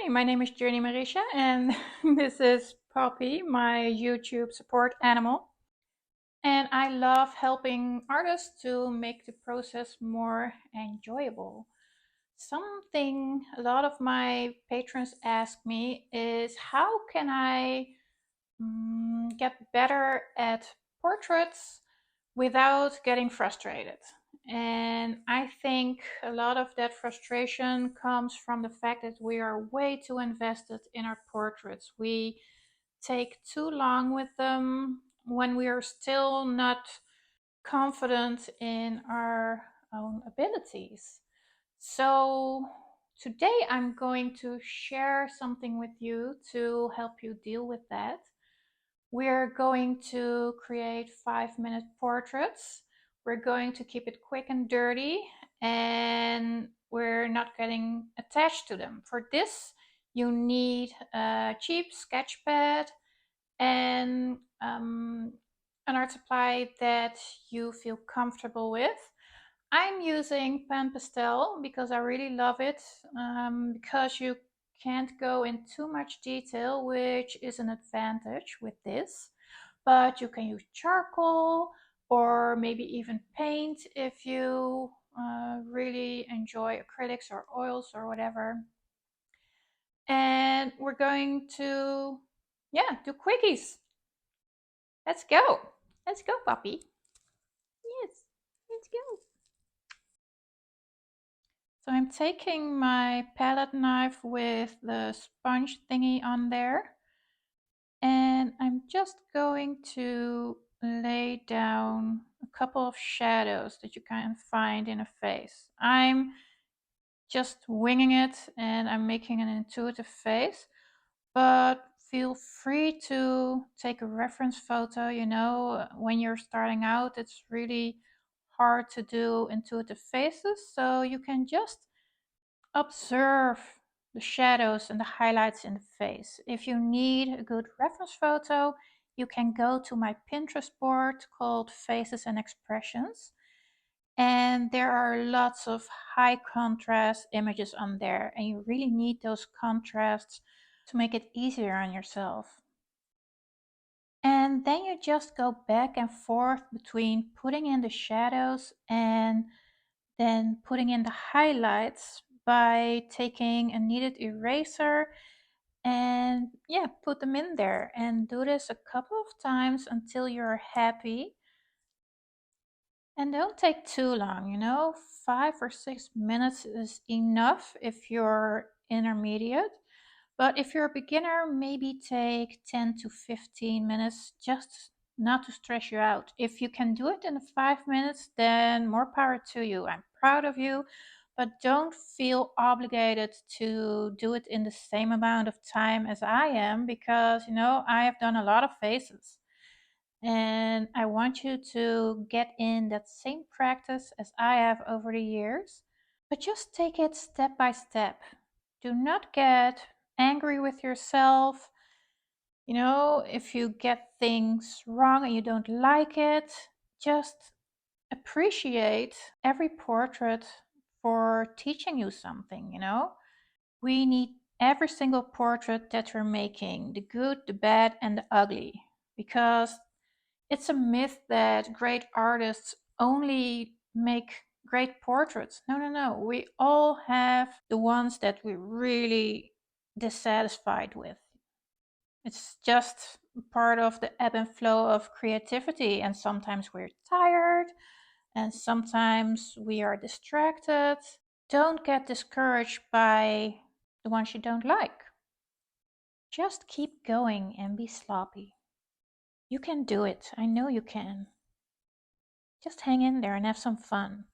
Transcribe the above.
my name is Journey Marisha, and this is Poppy, my YouTube support animal. And I love helping artists to make the process more enjoyable. Something a lot of my patrons ask me is how can I get better at portraits without getting frustrated. And I think a lot of that frustration comes from the fact that we are way too invested in our portraits. We take too long with them when we are still not confident in our own abilities. So, today I'm going to share something with you to help you deal with that. We're going to create 5-minute portraits. We're going to keep it quick and dirty, and we're not getting attached to them. For this, you need a cheap sketch pad and an art supply that you feel comfortable with. I'm using pen pastel because I really love it, because you can't go in too much detail, which is an advantage with this. But you can use charcoal or maybe even paint if you really enjoy acrylics or oils or whatever. And we're going to, do quickies. Let's go. Let's go, puppy. Yes, let's go. So I'm taking my palette knife with the sponge thingy on there, and I'm just going to lay down a couple of shadows that you can find in a face. I'm just winging it and I'm making an intuitive face, but feel free to take a reference photo. When you're starting out, it's really hard to do intuitive faces, so you can just observe the shadows and the highlights in the face. If you need a good reference photo, you can go to my Pinterest board called Faces and Expressions. And there are lots of high contrast images on there, and you really need those contrasts to make it easier on yourself. And then you just go back and forth between putting in the shadows and then putting in the highlights by taking a kneaded eraser and put them in there, and do this a couple of times until you're happy. And don't take too long, 5 or 6 minutes is enough if you're intermediate. But if you're a beginner, maybe take 10 to 15 minutes, just not to stress you out. If you can do it in 5 minutes, then more power to you. I'm proud of you, but don't feel obligated to do it in the same amount of time as I am, because, I have done a lot of faces. And I want you to get in that same practice as I have over the years. But just take it step by step. Do not get angry with yourself. If you get things wrong and you don't like it, just appreciate every portrait for teaching you something. We need every single portrait that we're making, the good, the bad, and the ugly, because it's a myth that great artists only make great portraits. No, no, no. We all have the ones that we're really dissatisfied with. It's just part of the ebb and flow of creativity, and sometimes we're tired and sometimes we are distracted. Don't get discouraged by the ones you don't like. Just keep going and be sloppy. You can do it. I know you can. Just hang in there and have some fun.